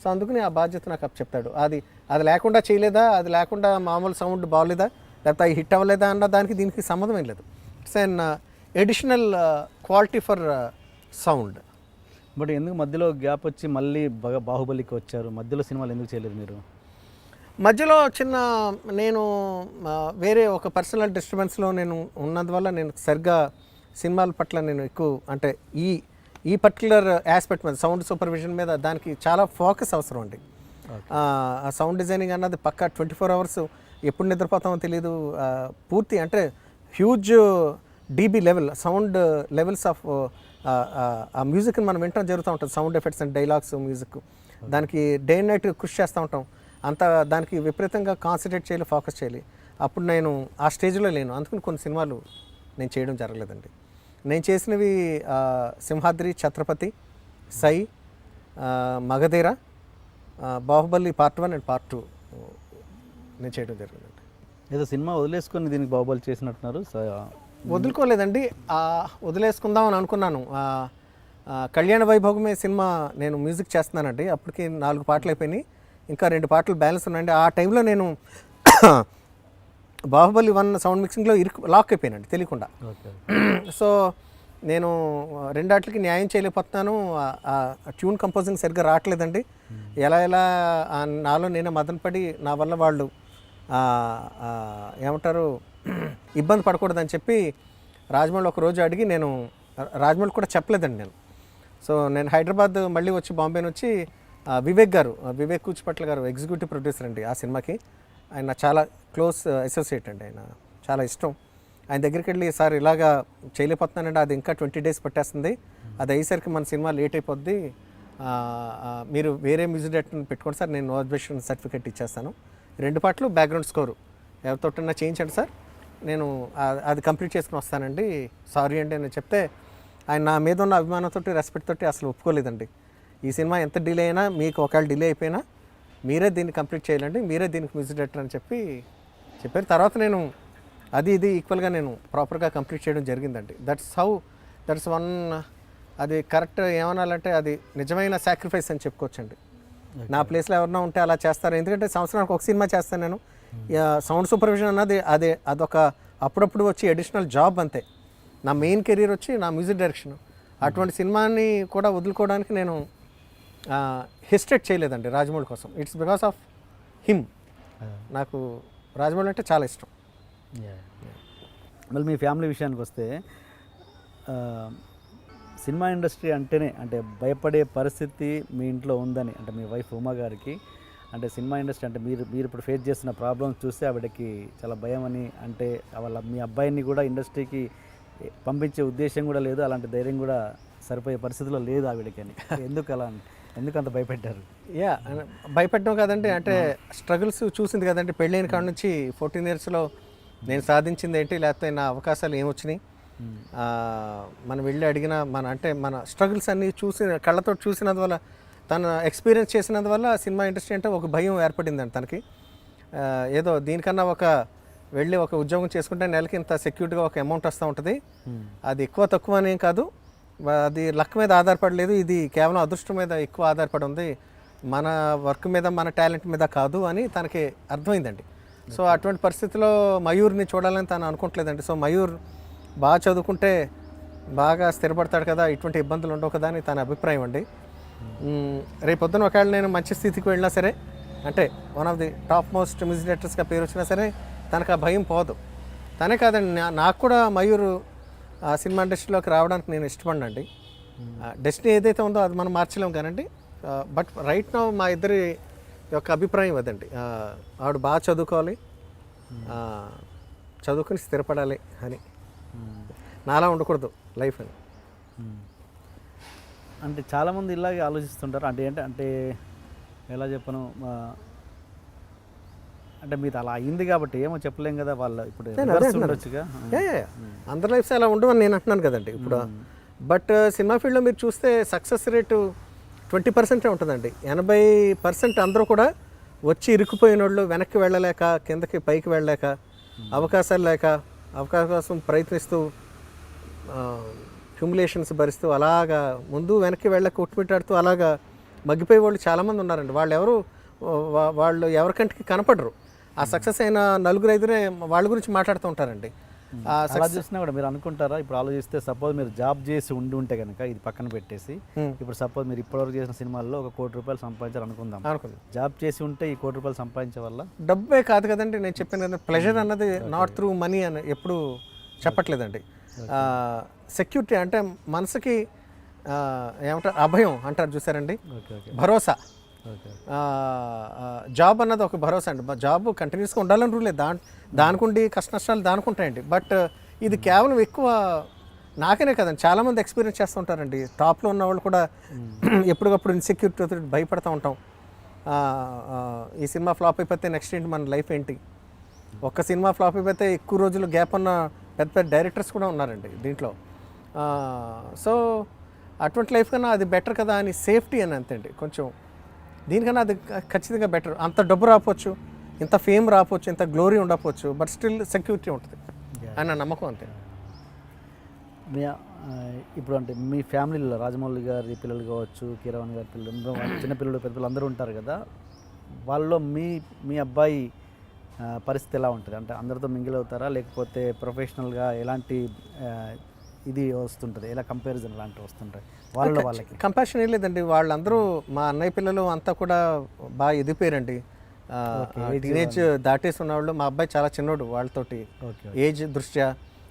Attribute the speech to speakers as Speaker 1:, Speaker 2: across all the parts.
Speaker 1: So అందుకని ఆ బాధ్యత నాకు చెప్తాడు. అది అది లేకుండా చేయలేదా, అది లేకుండా మామూలు సౌండ్ బాగోలేదా, లేకపోతే అవి హిట్ అవ్వలేదా అన్న దానికి దీనికి సంబంధం ఏం లేదు. It's an additional quality for sound.
Speaker 2: But ఎందుకు మధ్యలో గ్యాప్ వచ్చి మళ్ళీ బాహుబలికి వచ్చారు? మధ్యలో సినిమాలు ఎందుకు చేయలేదు మీరు?
Speaker 1: మధ్యలో చిన్న నేను వేరే ఒక పర్సనల్ డిస్టర్బెన్స్లో నేను ఉన్నందువల్ల నేను సరిగ్గా సినిమాల పట్ల నేను ఎక్కువ అంటే ఈ పర్టికులర్ ఆస్పెక్ట్ మీద సౌండ్ సూపర్విజన్ మీద దానికి చాలా ఫోకస్ అవసరం అండి. ఆ సౌండ్ డిజైనింగ్ అన్నది పక్కా 24 అవర్స్ ఎప్పుడు నిద్రపోతామో తెలియదు. పూర్తి అంటే huge dB level sound levels of ఆ మ్యూజిక్ని మనం వింటడం జరుగుతూ ఉంటుంది. Sound effects and dialogues music దానికి డే అండ్ నైట్ కృషి చేస్తూ ఉంటాం. అంత దానికి విపరీతంగా కాన్సన్ట్రేట్ చేయాలి, ఫోకస్ చేయాలి. అప్పుడు నేను ఆ స్టేజ్లో లేను, అందుకని కొన్ని సినిమాలు నేను చేయడం జరగలేదండి. నేను చేసినవి Simhadri, Chhatrapati, Sye, Magadheera, Baahubali part 1 and part 2 నేను చేయడం జరిగిందండి.
Speaker 2: ఏదో సినిమా వదిలేసుకొని దీనికి బాహుబలి చేసినట్టున్నారు.
Speaker 1: వదులుకోలేదండి, వదిలేసుకుందాం అని అనుకున్నాను. కళ్యాణ వైభోగమే సినిమా నేను మ్యూజిక్ చేస్తున్నానండి. అప్పటికి 4 పాటలు అయిపోయినాయి, ఇంకా 2 పాటలు బ్యాలెన్స్ ఉన్నాయండి. ఆ టైంలో నేను బాహుబలి 1 సౌండ్ మిక్సింగ్లో లాక్ అయిపోయానండి తెలియకుండా. సో నేను 2 వాటికి న్యాయం చేయలేకపోతున్నాను. ట్యూన్ కంపోజింగ్ సరిగ్గా రావట్లేదండి. ఎలా నాలో నేనే మదనపడి నా వల్ల వాళ్ళు ఏమంటారు ఇబ్బంది పడకూడదని చెప్పి రాజమౌళి ఒక రోజు అడిగి, నేను రాజమౌళి కూడా చెప్పలేదండి నేను. సో నేను హైదరాబాద్ మళ్ళీ వచ్చి బాంబేని వచ్చి వివేక్ కూచిపట్ల గారు ఎగ్జిక్యూటివ్ ప్రొడ్యూసర్ అండి ఆ సినిమాకి. ఆయన చాలా క్లోజ్ అసోసియేట్ అండి, ఆయన చాలా ఇష్టం. ఆయన దగ్గరికి వెళ్ళి, సార్ ఇలాగా చేయలేకపోతున్నానండి, అది ఇంకా 20 days పట్టేస్తుంది, అది అయ్యేసరికి మన సినిమా లేట్ అయిపోద్ది, మీరు వేరే మ్యూజిక్ డైరెక్టర్ని పెట్టుకోండి సార్, నేను నో అబ్జెక్షన్ సర్టిఫికేట్ ఇచ్చేస్తాను, 2 పాటలు బ్యాక్గ్రౌండ్ స్కోరు ఎవరితోటన్నా చేయించండి సార్, నేను అది కంప్లీట్ చేసుకుని వస్తానండి, సారీ అండి అని చెప్తే ఆయన నా మీద ఉన్న అభిమానంతో రెస్పెక్ట్ తోటి అసలు ఒప్పుకోలేదండి. ఈ సినిమా ఎంత డిలే అయినా, మీకు ఒకవేళ డిలే అయిపోయినా మీరే దీన్ని కంప్లీట్ చేయాలండి, మీరే దీనికి మ్యూజిక్ డైరెక్టర్ అని చెప్పారు. తర్వాత నేను అది ఈక్వల్గా నేను ప్రాపర్గా కంప్లీట్ చేయడం జరిగిందండి. That's one. అది కరెక్ట్ ఏమనాలంటే అది నిజమైన సాక్రిఫైస్ అని చెప్పుకోవచ్చండి. నా ప్లేస్లో ఎవరన్నా ఉంటే అలా చేస్తారు. ఎందుకంటే సంవత్సరానికి ఒక సినిమా చేస్తాను నేను. సౌండ్ సూపర్విజన్ అన్నది అదొక అప్పుడప్పుడు వచ్చి అడిషనల్ జాబ్ అంతే. నా మెయిన్ కెరీర్ వచ్చి నా మ్యూజిక్ డైరెక్షన్. అటువంటి సినిమాని కూడా వదులుకోవడానికి నేను హెసిటేట్ చేయలేదండి రాజమౌళి కోసం. It's because of him. నాకు రాజమౌళి అంటే చాలా ఇష్టం.
Speaker 2: మళ్ళీ మీ ఫ్యామిలీ విషయానికి వస్తే, సినిమా ఇండస్ట్రీ అంటేనే అంటే భయపడే పరిస్థితి మీ ఇంట్లో ఉందని, అంటే మీ వైఫ్ ఉమా గారికి, అంటే సినిమా ఇండస్ట్రీ అంటే మీరు ఇప్పుడు ఫేస్ చేస్తున్న ప్రాబ్లమ్స్ చూస్తే ఆవిడకి చాలా భయం అని, అంటే మీ అబ్బాయిని కూడా ఇండస్ట్రీకి పంపించే ఉద్దేశం కూడా లేదు, అలాంటి ధైర్యం కూడా సరిపోయే పరిస్థితిలో లేదు ఆవిడకి అని. ఎందుకు అంత భయపెట్టారు?
Speaker 1: భయపెట్టడం కాదండి, అంటే స్ట్రగుల్స్ చూసింది కదండి. పెళ్ళైన కాడ నుంచి 14 yearsలో నేను సాధించింది ఏంటి, లేకపోతే నా అవకాశాలు ఏమొచ్చినాయి, మనం వెళ్ళి అడిగిన మన స్ట్రగుల్స్ అన్నీ కళ్ళతో చూసినందువల్ల, తను ఎక్స్పీరియన్స్ చేసినందువల్ల సినిమా ఇండస్ట్రీ అంటే ఒక భయం ఏర్పడిందండి తనకి. ఏదో దీనికన్నా వెళ్ళి ఒక ఉద్యోగం చేసుకుంటే నెలకి ఇంత సెక్యూర్డ్గా ఒక అమౌంట్ వస్తూ ఉంటుంది, అది ఎక్కువ తక్కువ అనేం కాదు, అది లక్ మీద ఆధారపడలేదు, ఇది కేవలం అదృష్టం మీద ఎక్కువ ఆధారపడి ఉంది, మన వర్క్ మీద మన టాలెంట్ మీద కాదు అని తనకి అర్థమైందండి. సో అటువంటి పరిస్థితిలో మయూర్ని చూడాలని తను అనుకోవట్లేదండి. సో మయూర్ బాగా చదువుకుంటే బాగా స్థిరపడతాడు కదా, ఇటువంటి ఇబ్బందులు ఉండవు కదా అని తన అభిప్రాయం అండి. రేపొద్దున ఒకవేళ నేను మంచి స్థితికి వెళ్ళినా సరే, అంటే one of the top most music డైరెక్టర్స్గా పేరు వచ్చినా సరే తనకు ఆ భయం పోదు. తనే కాదండి, నాకు కూడా మయూర్ సినిమా ఇండస్ట్రీలోకి రావడానికి నేను ఇష్టపడినండి. డెస్టినీ ఏదైతే ఉందో అది మనం మార్చలేము కానండి. బట్ రైట్ నౌ మా ఇద్దరి యొక్క అభిప్రాయం అదండి. ఆవిడ బాగా చదువుకోవాలి, చదువుకుని స్థిరపడాలి అని, నాలా ఉండకూడదు లైఫ్ అని.
Speaker 2: అంటే చాలామంది ఇలాగే ఆలోచిస్తుంటారు. అంటే ఎలా చెప్పను, అంటే మీరు అలా అయింది కాబట్టి ఏమో చెప్పలేం కదా, వాళ్ళు ఇప్పుడు ఉండొచ్చుగా.
Speaker 1: అందరి లైఫ్స్ అలా ఉండవని నేను అంటున్నాను కదండి ఇప్పుడు. బట్ సినిమా ఫీల్డ్లో మీరు చూస్తే సక్సెస్ రేటు 20% ఉంటుందండి. 80% అందరూ కూడా వచ్చి ఇరుక్కుపోయిన వాళ్ళు, వెనక్కి వెళ్ళలేక, కిందకి పైకి వెళ్ళలేక, అవకాశాలు లేక, అవకాశం ప్రయత్నిస్తూ, హ్యూమిలేషన్స్ భరిస్తూ, అలాగా ముందు వెనక్కి వెళ్ళక కొట్టుమిట్టాడుతూ అలాగా మగ్గిపోయే వాళ్ళు చాలామంది ఉన్నారండి. వాళ్ళు ఎవరికంటికి కనపడరు. ఆ సక్సెస్ అయిన నలుగురు ఐదురే వాళ్ళ గురించి మాట్లాడుతూ ఉంటారండి.
Speaker 2: అలా చూసినా కూడా మీరు అనుకుంటారా, ఇప్పుడు ఆలోచిస్తే సపోజ్ మీరు జాబ్ చేసి ఉంటే కనుక ఇది పక్కన పెట్టేసి, ఇప్పుడు సపోజ్ మీరు ఇప్పటివరకు చేసిన సినిమాల్లో ఒక ₹1 కోటి సంపాదించారు అనుకుందాం. జాబ్ చేసి ఉంటే ఈ ₹1 కోటి సంపాదించే వల్ల
Speaker 1: డబ్బే కాదు కదండి. నేను చెప్పాను కదా, ప్లెజర్ అన్నది నాట్ త్రూ మనీ అని ఎప్పుడు చెప్పట్లేదండి. సెక్యూరిటీ అంటే మనసుకి ఏమంటారు, అభయం అంటారు చూసారండి, భరోసా. జాబ్ అన్నది ఒక భరోసా అండి. జాబ్ కంటిన్యూస్గా ఉండాలని రూలే, దానికుండి కష్ట నష్టాలు దానికుంటాయండి. బట్ ఇది కేవలం ఎక్కువ నాకనే కదండి, చాలామంది ఎక్స్పీరియన్స్ చేస్తూ ఉంటారండి. టాప్లో ఉన్న వాళ్ళు కూడా ఎప్పటికప్పుడు ఇన్సెక్యూరిటీతో భయపడుతూ ఉంటాం. ఈ సినిమా ఫ్లాప్ అయిపోతే నెక్స్ట్ ఏంటి, మన లైఫ్ ఏంటి. ఒక్క సినిమా ఫ్లాప్ అయిపోతే ఎక్కువ రోజులు గ్యాప్ ఉన్న పెద్ద పెద్ద డైరెక్టర్స్ కూడా ఉన్నారండి దీంట్లో. సో అటువంటి లైఫ్ కన్నా అది బెటర్ కదా అని సేఫ్టీ అని అంతేండి. కొంచెం దీనికన్నా అది ఖచ్చితంగా బెటర్. అంత డబ్బు రాకపోవచ్చు, ఇంత ఫేమ్ రాకపోవచ్చు, ఇంత గ్లోరీ ఉండకపోవచ్చు, బట్ స్టిల్ సెక్యూరిటీ ఉంటుంది అని నా నమ్మకం అంతే.
Speaker 2: ఇప్పుడు అంటే మీ ఫ్యామిలీలో రాజమౌళి గారి పిల్లలు కావచ్చు, కీరవాణి గారి పిల్లలు, చిన్నపిల్లలు పెద్ద పిల్లలు అందరూ ఉంటారు కదా, వాళ్ళలో మీ అబ్బాయి పరిస్థితి ఎలా ఉంటుంది? అంటే అందరితో మింగిల్ అవుతారా, లేకపోతే ప్రొఫెషనల్గా ఎలాంటి ఇది వస్తుంటుంది, ఎలా కంపారిజన్ లాంటివి వస్తుంటాయి వాళ్ళకి?
Speaker 1: కంపారిజన్ ఏం లేదండి. వాళ్ళందరూ మా అన్నయ్య పిల్లలు అంతా కూడా బాగా ఎదిగిపోయారండి. టీనేజ్ దాటేసి ఉన్నవాళ్ళు. మా అబ్బాయి చాలా చిన్నోడు వాళ్ళతోటి ఏజ్ దృష్ట్యా.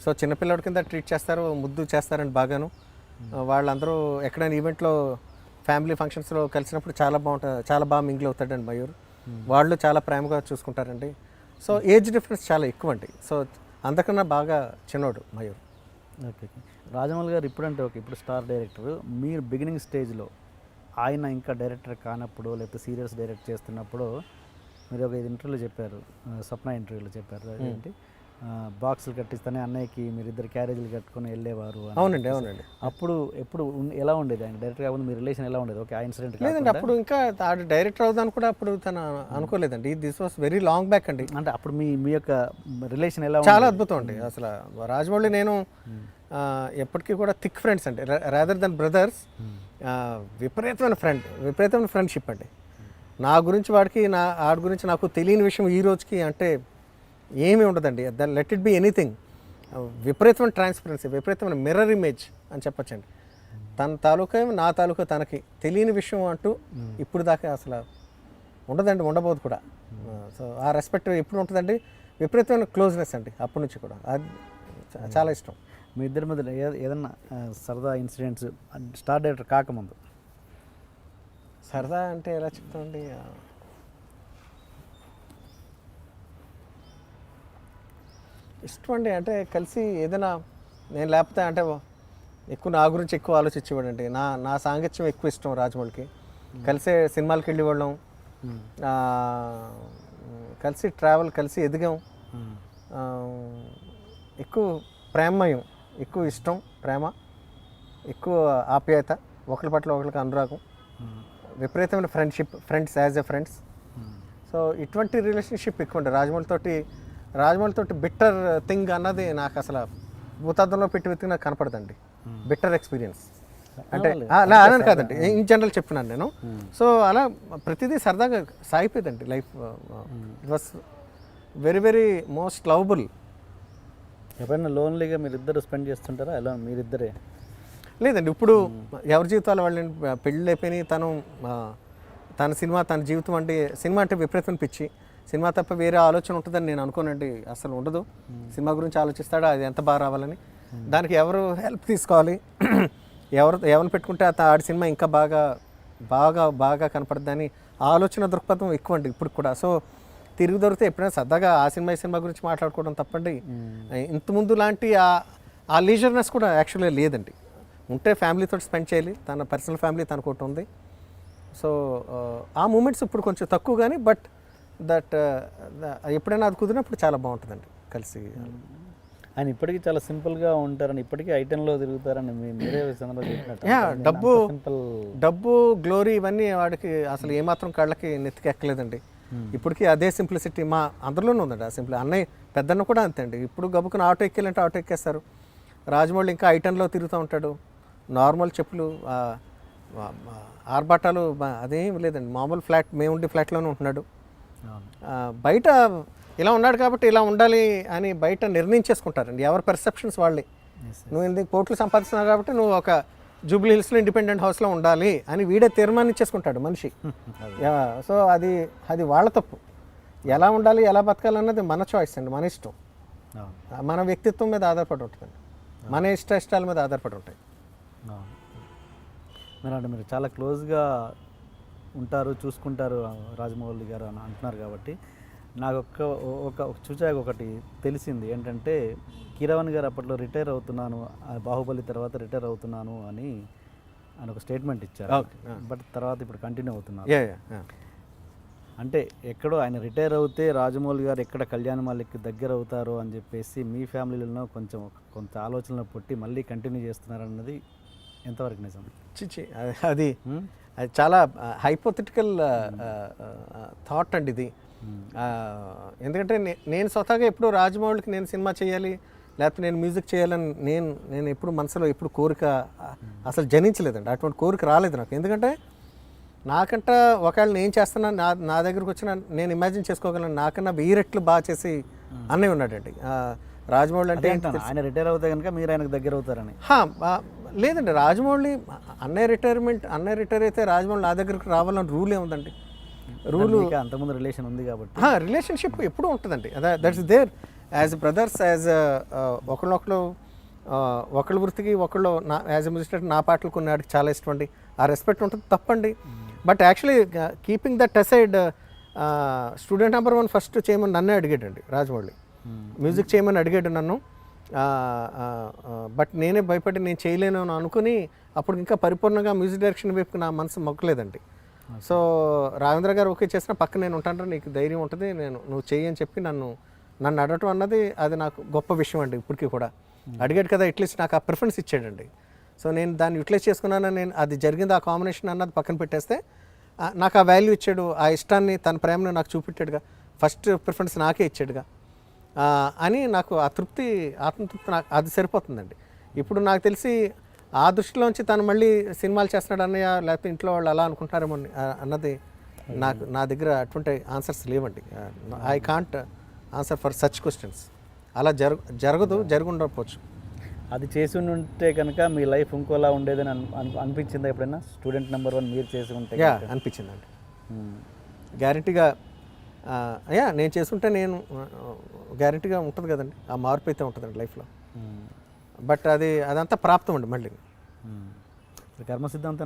Speaker 1: సో చిన్నపిల్లడి కింద ట్రీట్ చేస్తారు, ముద్దు చేస్తారండి బాగాను. వాళ్ళందరూ ఎక్కడైనా ఈవెంట్లో ఫ్యామిలీ ఫంక్షన్స్లో కలిసినప్పుడు చాలా బాగుంటుంది, చాలా బాగా మింగిల్ అవుతాడండి మయూర్. వాళ్ళు చాలా ప్రేమగా చూసుకుంటారండి. సో ఏజ్ డిఫరెన్స్ చాలా ఎక్కువ అండి. సో అందరికన్నా బాగా చిన్నోడు మయూర్.
Speaker 2: ఓకే. రాజమౌళి గారు ఇప్పుడంటే ఇప్పుడు స్టార్ డైరెక్టర్, మీరు బిగినింగ్ స్టేజ్లో ఆయన ఇంకా డైరెక్టర్ కానప్పుడు, లేకపోతే సీరియల్స్ డైరెక్ట్ చేస్తున్నప్పుడు మీరు ఒక ఇంటర్వ్యూలో చెప్పారు, స్వప్న ఇంటర్వ్యూలో చెప్పారు, ఏంటి బాక్సులు కట్టిస్తానే అన్నయ్యకి మీరిద్దరు క్యారేజీలు కట్టుకొని వెళ్ళేవారు.
Speaker 1: అవునండి.
Speaker 2: అప్పుడు ఎప్పుడు ఎలా ఉండేది ఆయన డైరెక్టర్ కాకుండా మీ రిలేషన్ ఎలా ఉండేది? ఓకే, ఆ ఇన్సిడెంట్
Speaker 1: లేదండి, అప్పుడు ఇంకా డైరెక్టర్ అవుదాను కూడా అప్పుడు తను అనుకోలేదండి. This was very long back అండి.
Speaker 2: అంటే అప్పుడు మీ యొక్క రిలేషన్ ఎలా?
Speaker 1: చాలా అద్భుతం అండి. అసలు రాజమౌళి నేను ఎప్పటికీ కూడా థిక్ ఫ్రెండ్స్ అండి, రాదర్ దెన్ బ్రదర్స్. విపరీతమైన ఫ్రెండ్షిప్ అండి. నా గురించి వాడికి, ఆడి గురించి నాకు తెలియని విషయం ఈ రోజుకి అంటే ఏమీ ఉండదండి. Let it be anything. విపరీతమైన ట్రాన్స్పరెన్సీ, విపరీతమైన మిర్రర్ ఇమేజ్ అని చెప్పచ్చండి. తన తాలూకా నా తాలూకా తనకి తెలియని విషయం అంటూ ఇప్పుడు దాకా అసలు ఉండదండి, ఉండబోదు కూడా. సో ఆ రెస్పెక్ట్ ఎప్పుడు ఉంటుందండి. విపరీతమైన క్లోజ్నెస్ అండి అప్పటి నుంచి కూడా. అది చాలా ఇష్టం.
Speaker 2: మీ ఇద్దరి మధ్య ఏదన్నా సరదా ఇన్సిడెంట్స్ స్టార్ డైరెక్టర్ కాకముందు?
Speaker 1: సరదా అంటే ఎలా చెప్తామండి, ఇష్టం అండి. అంటే కలిసి ఏదైనా, నేను లేకపోతే అంటే ఎక్కువ నా గురించి ఎక్కువ ఆలోచించేవాడండి. నా సాంగత్యం ఎక్కువ ఇష్టం రాజమౌళికి. కలిసే సినిమాలకి వెళ్ళేవాళ్ళం, కలిసి ట్రావెల్, కలిసి ఎదిగాం. ఎక్కువ ప్రేమమయం, ఎక్కువ ఇష్టం, ప్రేమ, ఎక్కువ ఆప్యాయత, ఒకరి పట్ల ఒకరికి అనురాగం, విపరీతమైన friends as a friends. So ఇటువంటి రిలేషన్షిప్ ఎక్కువ ఉంటుంది రాజమౌళితోటి. బిట్టర్ థింగ్ అన్నది నాకు అసలు భూతార్థంలో పెట్టి వెతికి నాకు కనపడదండి. బిట్టర్ ఎక్స్పీరియన్స్ అంటే అలా అని కాదండి, ఇన్ జనరల్ చెప్తున్నాను నేను. సో అలా ప్రతిదీ సరదాగా సాగిపోయిందండి life. It was very very most lovable.
Speaker 2: ఎప్పుడైనా లోన్లీగా మీరిద్దరు స్పెండ్ చేస్తుంటారా? ఎలా మీరిద్దరే?
Speaker 1: లేదండి, ఇప్పుడు ఎవరి జీవితాలు వాళ్ళని పెళ్ళి అయిపోయినాయి. తన సినిమా, తన జీవితం అంటే, సినిమా అంటే విపరీతం పిచ్చి. సినిమా తప్ప వేరే ఆలోచన ఉంటుందని నేను అనుకోనండి, అసలు ఉండదు. సినిమా గురించి ఆలోచిస్తాడా, అది ఎంత బాగా రావాలని. దానికి ఎవరు హెల్ప్ తీసుకోవాలి, ఎవరిని పెట్టుకుంటే ఆడి సినిమా ఇంకా బాగా బాగా బాగా కనపడుతుందని ఆలోచన దృక్పథం ఎక్కువ అండి ఇప్పుడు కూడా. సో తిరిగి దొరికితే ఎప్పుడైనా సరదాగా ఆ సినిమా గురించి మాట్లాడుకోవడం తప్పండి. ఇంతకుముందు లాంటి ఆ లీజర్నెస్ కూడా యాక్చువల్గా లేదండి. ఉంటే ఫ్యామిలీతో స్పెండ్ చేయాలి, తన పర్సనల్ ఫ్యామిలీ తనకు ఒకటి ఉంది. సో ఆ మూమెంట్స్ ఇప్పుడు కొంచెం తక్కువ, కానీ బట్ ఎప్పుడైనా అది కుదిరినప్పుడు చాలా బాగుంటుందండి కలిసి.
Speaker 2: ఆయన ఇప్పటికీ చాలా సింపుల్గా ఉంటారని, ఇప్పటికీ ఐటెంలో తిరుగుతారని మీరే
Speaker 1: డబ్బు గ్లోరీ ఇవన్నీ వాడికి అసలు ఏమాత్రం కళ్ళకి నెత్తికి ఎక్కలేదండి. ఇప్పటికీ అదే సింప్లిసిటీ మా అందరిలోనే ఉందండి. ఆ సింపుల్ అన్నయ్య పెద్దన్న కూడా అంతే అండి. ఇప్పుడు గబుకుని ఆటో ఎక్కాలంటే ఆటో ఎక్కేస్తారు. రాజమౌళి ఇంకా ఐటెంలో తిరుగుతూ ఉంటాడు, నార్మల్ చెప్పులు, ఆర్భాటాలు అదేం లేదండి. మామూలు ఫ్లాట్, మేము ఉండే ఫ్లాట్లోనే ఉంటున్నాడు.
Speaker 2: అవును.
Speaker 1: బయట ఇలా ఉన్నాడు కాబట్టి ఇలా ఉండాలి అని బయట నిర్ణయించేసుకుంటారండి. ఎవరి పర్సెప్షన్స్ వాళ్ళే. నువ్వు ఎందుకు కోట్లు సంపాదిస్తున్నావు కాబట్టి నువ్వు ఒక జూబ్లీ హిల్స్లో ఇండిపెండెంట్ హౌస్లో ఉండాలి అని వీడే తీర్మానించేసుకుంటాడు మనిషి. సో అది వాళ్ళ తప్పు. ఎలా ఉండాలి, ఎలా బతకాలన్నది మన చాయిస్ అండి, మన ఇష్టం.
Speaker 2: అవును.
Speaker 1: మన వ్యక్తిత్వం మీద ఆధారపడి ఉంటుందండి, మన ఇష్టాల మీద ఆధారపడి ఉంటాయి.
Speaker 2: అవును. మీరు అంటే మీరు చాలా క్లోజ్గా ఉంటారు, చూసుకుంటారు రాజమౌళి గారు అని అంటున్నారు కాబట్టి నాకు ఒక చూచాక ఒకటి తెలిసింది ఏంటంటే, కీరవాణి గారు అప్పట్లో రిటైర్ అవుతున్నాను, బాహుబలి తర్వాత రిటైర్ అవుతున్నాను అని ఒక స్టేట్మెంట్ ఇచ్చారు. బట్ తర్వాత ఇప్పుడు కంటిన్యూ అవుతున్నారు. అంటే ఎక్కడో ఆయన రిటైర్ అవుతే రాజమౌళి గారు ఎక్కడ కళ్యాణ్ మాలిక్ దగ్గర అవుతారో అని చెప్పేసి మీ ఫ్యామిలీలో కొంత ఆలోచనలు పుట్టి మళ్ళీ కంటిన్యూ చేస్తున్నారన్నది ఎంతవరకు నిజం?
Speaker 1: చిచి అది చాలా హైపోథెటికల్ థాట్ అండి ఇది. ఎందుకంటే నేను స్వతహాగా ఎప్పుడు రాజమౌళికి నేను సినిమా చేయాలి లేకపోతే నేను మ్యూజిక్ చేయాలని నేను ఎప్పుడు మనసులో ఎప్పుడు కోరిక అసలు జనించలేదండి. అటువంటి కోరిక రాలేదు నాకు. ఎందుకంటే నాకంట ఒకవేళ నేను చేస్తున్నా, నా దగ్గరకు వచ్చిన నేను ఇమాజిన్ చేసుకోగలను నాకన్నా 1000 రెట్లు బాగా చేసి అన్నయ్య ఉన్నాడండి. రాజమౌళి అంటే
Speaker 2: ఆయన రిటైర్ అవుతే కనుక మీరు ఆయనకు దగ్గర అవుతారని
Speaker 1: లేదండి. రాజమౌళి అన్నయ్య రిటైర్ అయితే రాజమౌళి నా దగ్గరకు రావాలని రూల్ ఏముందండి? రూలు
Speaker 2: అంతకుముందు రిలేషన్ ఉంది కాబట్టి
Speaker 1: రిలేషన్షిప్ ఎప్పుడూ ఉంటుందండి. That's there as brothers, as ఒకళ్ళ వృత్తికి ఒకళ్ళు యాజ్ ఎ మ్యూజిక్ నా పాటలు కొన్ని ఆడికి చాలా ఇష్టం అండి. ఆ రెస్పెక్ట్ ఉంటుంది, తప్పండి. But actually keeping that aside, student number 1 first చేయమని నన్నే అడిగాడండి రాజమౌళి. మ్యూజిక్ చేయమని అడిగాడు నన్ను. బట్ నేనే భయపడి నేను చేయలేను అని అనుకుని అప్పుడు ఇంకా పరిపూర్ణంగా మ్యూజిక్ డైరెక్షన్ వైపు నా మనసు మొక్కలేదండి. సో రాఘవేంద్ర గారు ఓకే చేసిన పక్క నేను ఉంటాను, నీకు ధైర్యం ఉంటుంది, నువ్వు చెయ్యి అని చెప్పి నన్ను అడగటం అన్నది అది నాకు గొప్ప విషయం అండి. ఇప్పటికీ కూడా అడిగాడు కదా, అట్లీస్ట్ నాకు ఆ ప్రిఫరెన్స్ ఇచ్చాడండి. సో నేను దాన్ని యూటిలైజ్ చేసుకున్నాను. నేను అది జరిగింది, ఆ కాంబినేషన్ అన్నది పక్కన పెట్టేస్తే నాకు ఆ వాల్యూ ఇచ్చాడు, ఆ ఇష్టాన్ని తన ప్రేమను నాకు చూపెట్టాడుగా, ఫస్ట్ ప్రిఫరెన్స్ నాకే ఇచ్చాడుగా అని నాకు ఆ తృప్తి, ఆత్మతృప్తి నాకు అది సరిపోతుందండి. ఇప్పుడు నాకు తెలిసి ఆ దృష్టిలోంచి తను మళ్ళీ సినిమాలు చేస్తున్నాడు అన్నయ్య లేకపోతే ఇంట్లో వాళ్ళు అలా అనుకుంటారేమో అన్నది నా దగ్గర అటువంటి ఆన్సర్స్ లేవండి. I can't answer for such questions. అలా జరుగుండకపోవచ్చు.
Speaker 2: అది చేసి ఉంటే కనుక మీ లైఫ్ ఇంకోలా ఉండేదని అనిపించిందా ఎప్పుడైనా? స్టూడెంట్ నెంబర్ 1 మీరు చేసి ఉంటే
Speaker 1: అనిపించిందండి గ్యారెంటీగా. నేను చేసుకుంటే నేను గ్యారెంటీగా ఉంటుంది కదండి, ఆ మార్పు అయితే ఉంటుందండి లైఫ్లో. బట్ అదంతా ప్రాప్తం అండి. మళ్ళీ
Speaker 2: కర్మ సిద్ధాంతం